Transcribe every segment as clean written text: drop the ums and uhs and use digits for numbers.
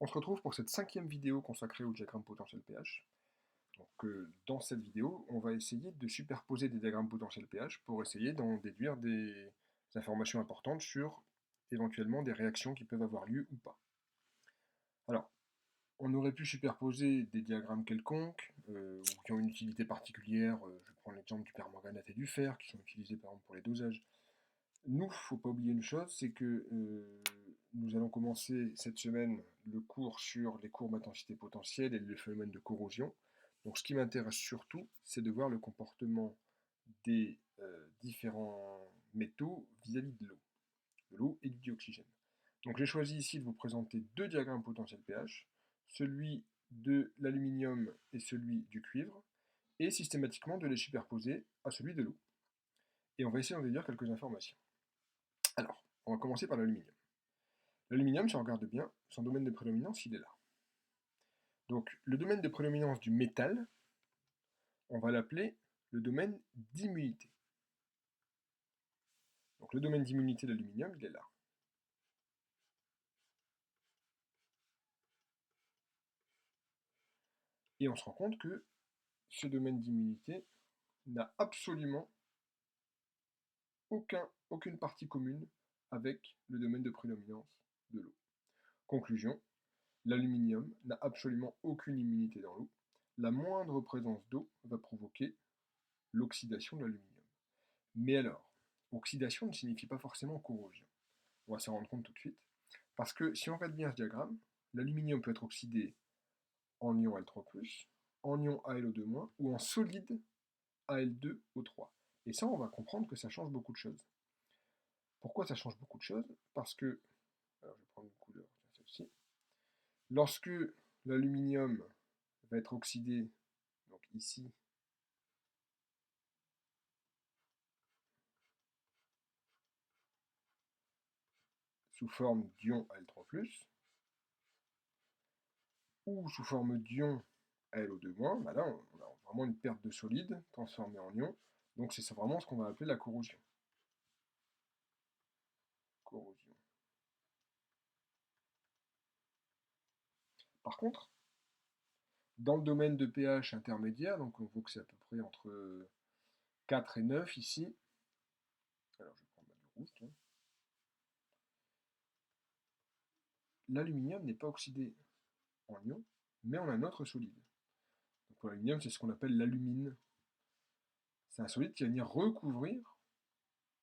On se retrouve pour cette 5e vidéo consacrée au diagramme potentiel pH. Dans cette vidéo, on va essayer de superposer des diagrammes potentiel pH pour essayer d'en déduire des informations importantes sur éventuellement des réactions qui peuvent avoir lieu ou pas. Alors, on aurait pu superposer des diagrammes quelconques ou qui ont une utilité particulière. Je prends l'exemple du permanganate et du fer qui sont utilisés par exemple pour les dosages. Nous, il ne faut pas oublier une chose, c'est que nous allons commencer cette semaine le cours sur les courbes d'intensité potentielle et le phénomène de corrosion. Donc ce qui m'intéresse surtout, c'est de voir le comportement des différents métaux vis-à-vis de l'eau et du dioxygène. Donc j'ai choisi ici de vous présenter deux diagrammes potentiel pH, celui de l'aluminium et celui du cuivre, et systématiquement de les superposer à celui de l'eau. Et on va essayer d'en déduire quelques informations. Alors, on va commencer par l'aluminium. L'aluminium, si on regarde bien, son domaine de prédominance, il est là. Donc, le domaine de prédominance du métal, on va l'appeler le domaine d'immunité. Donc, le domaine d'immunité de l'aluminium, il est là. Et on se rend compte que ce domaine d'immunité n'a absolument aucune partie commune avec le domaine de prédominance de l'eau. Conclusion, l'aluminium n'a absolument aucune immunité dans l'eau. La moindre présence d'eau va provoquer l'oxydation de l'aluminium. Mais alors, oxydation ne signifie pas forcément corrosion. On va s'en rendre compte tout de suite. Parce que si on regarde bien ce diagramme, l'aluminium peut être oxydé en ion Al3+, en ion AlO2- ou en solide Al2O3. Et ça, on va comprendre que ça change beaucoup de choses. Pourquoi ça change beaucoup de choses? Parce que, alors je vais prendre une couleur, celle-ci. Lorsque l'aluminium va être oxydé, donc ici, sous forme d'ion Al3+, ou sous forme d'ion AlO2-, bah là on a vraiment une perte de solide transformée en ion, donc c'est vraiment ce qu'on va appeler la corrosion. Corrosion. Par contre, dans le domaine de pH intermédiaire, donc on voit que c'est à peu près entre 4 et 9 ici, alors je vais prendre du rouge, l'aluminium n'est pas oxydé en ion, mais on a un autre solide. Donc pour l'aluminium, c'est ce qu'on appelle l'alumine. C'est un solide qui va venir recouvrir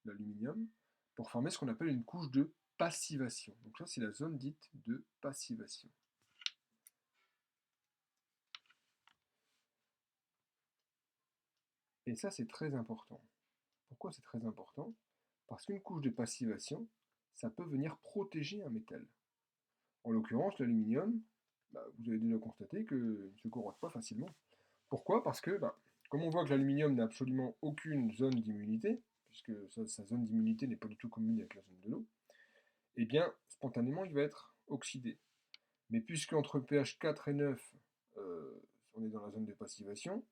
l'aluminium pour former ce qu'on appelle une couche de passivation. Donc ça, c'est la zone dite de passivation. Et ça, c'est très important. Pourquoi c'est très important? Parce qu'une couche de passivation, ça peut venir protéger un métal. En l'occurrence, l'aluminium, vous avez déjà constaté qu'il ne se corrode pas facilement. Pourquoi? Parce que, comme on voit que l'aluminium n'a absolument aucune zone d'immunité, puisque sa zone d'immunité n'est pas du tout commune avec la zone de l'eau, eh bien, spontanément, il va être oxydé. Mais puisque entre pH 4 et 9, on est dans la zone de passivation,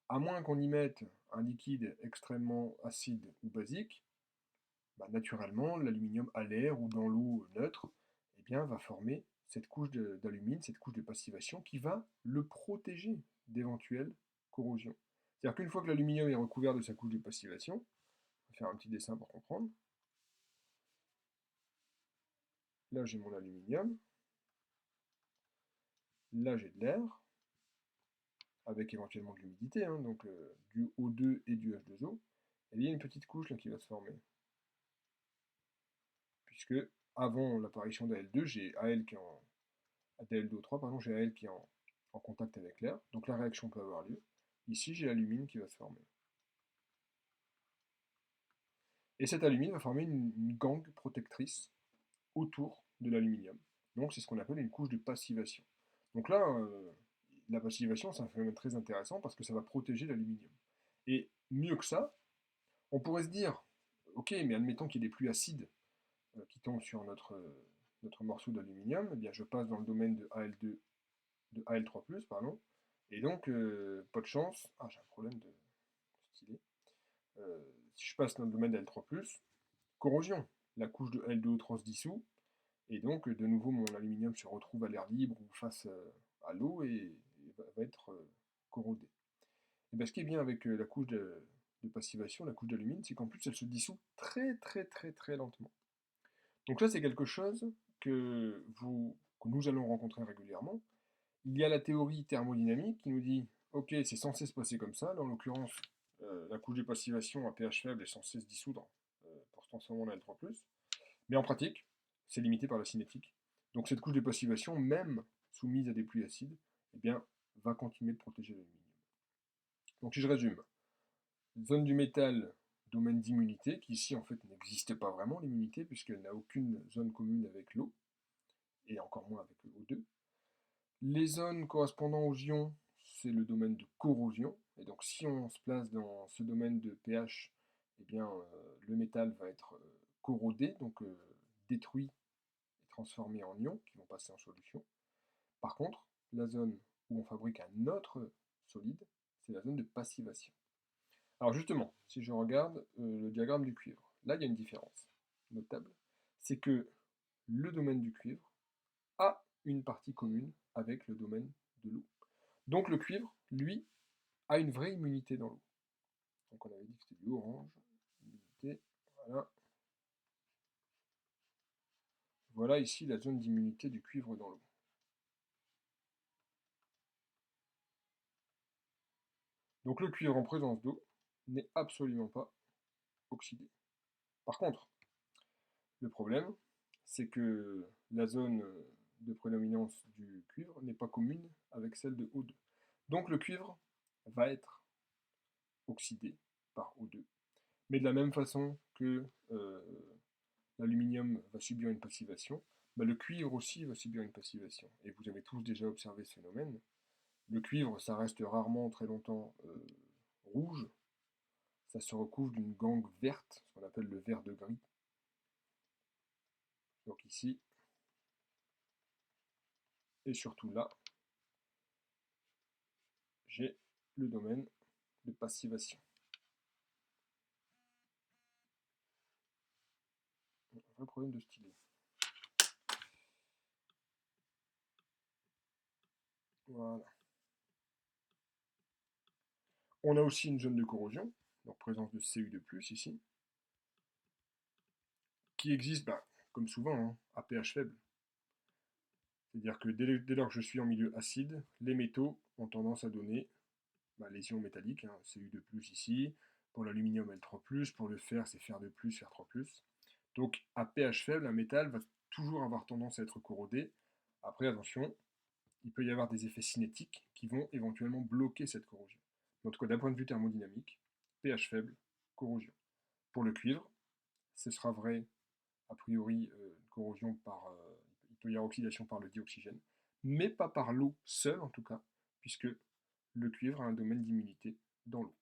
à moins qu'on y mette un liquide extrêmement acide ou basique, naturellement, l'aluminium à l'air ou dans l'eau neutre, eh bien, va former cette couche d'alumine, cette couche de passivation qui va le protéger d'éventuelles corrosions. C'est-à-dire qu'une fois que l'aluminium est recouvert de sa couche de passivation, on va faire un petit dessin pour comprendre. Là, j'ai mon aluminium. Là, j'ai de l'air, avec éventuellement de l'humidité, donc du O2 et du H2O. Et il y a une petite couche là qui va se former. Puisque avant l'apparition d'Al2, j'ai Al qui est en d'Al2O3, pardon, j'ai Al qui est en contact avec l'air, donc la réaction peut avoir lieu. Ici, j'ai l'alumine qui va se former. Et cette alumine va former une gangue protectrice autour de l'aluminium. Donc c'est ce qu'on appelle une couche de passivation. Donc là, la passivation, c'est un phénomène très intéressant parce que ça va protéger l'aluminium. Et mieux que ça, on pourrait se dire, ok, mais admettons qu'il y ait des pluies acides qui tombent sur notre morceau d'aluminium, eh bien je passe dans le domaine de Al2, de Al3+, pardon, et donc pas de chance. Ah, j'ai un problème de stylet. Si je passe dans le domaine d'Al3+, corrosion. La couche de L2O3 se dissout, Et donc, de nouveau, mon aluminium se retrouve à l'air libre ou face à l'eau et va être corrodé. Et bien, ce qui est bien avec la couche de passivation, la couche d'alumine, c'est qu'en plus, elle se dissout très très très très lentement. Donc ça, c'est quelque chose que nous allons rencontrer régulièrement. Il y a la théorie thermodynamique qui nous dit, ok, c'est censé se passer comme ça. Là, en l'occurrence, la couche de passivation à pH faible est censée se dissoudre pour se transformer en L3+. Mais en pratique, c'est limité par la cinétique. Donc cette couche de passivation, même soumise à des pluies acides, eh bien, va continuer de protéger l'aluminium. Donc si je résume, zone du métal, domaine d'immunité, qui ici en fait n'existe pas vraiment l'immunité, puisqu'elle n'a aucune zone commune avec l'eau, et encore moins avec le O2. Les zones correspondant aux ions, c'est le domaine de corrosion, et donc si on se place dans ce domaine de pH, eh bien, le métal va être corrodé, donc détruit et transformé en ions qui vont passer en solution. Par contre, la zone où on fabrique un autre solide, c'est la zone de passivation. Alors justement, si je regarde le diagramme du cuivre, là il y a une différence notable, c'est que le domaine du cuivre a une partie commune avec le domaine de l'eau. Donc le cuivre, lui, a une vraie immunité dans l'eau. Donc on avait dit que c'était du orange, immunité, voilà. Voilà ici la zone d'immunité du cuivre dans l'eau. Donc le cuivre en présence d'eau n'est absolument pas oxydé. Par contre, le problème, c'est que la zone de prédominance du cuivre n'est pas commune avec celle de O2. Donc le cuivre va être oxydé par O2. Mais de la même façon que l'aluminium va subir une passivation, bah, le cuivre aussi va subir une passivation. Et vous avez tous déjà observé ce phénomène. Le cuivre, ça reste rarement très longtemps rouge. Ça se recouvre d'une gangue verte, ce qu'on appelle le vert de gris. Donc ici, et surtout là, j'ai le domaine de passivation. Un vrai problème de stylet. Voilà. On a aussi une zone de corrosion, donc présence de Cu2+, ici, qui existe, bah, comme souvent, hein, à pH faible. C'est-à-dire que dès lors que je suis en milieu acide, les métaux ont tendance à donner les ions métalliques, hein, Cu2+, ici, pour l'aluminium L3+, pour le fer c'est Fer2+, Fer3+. Donc à pH faible, un métal va toujours avoir tendance à être corrodé. Après, attention, il peut y avoir des effets cinétiques qui vont éventuellement bloquer cette corrosion. En tout cas, d'un point de vue thermodynamique, pH faible, corrosion. Pour le cuivre, ce sera vrai, a priori, corrosion par, il peut y avoir oxydation par le dioxygène, mais pas par l'eau seule en tout cas, puisque le cuivre a un domaine d'immunité dans l'eau.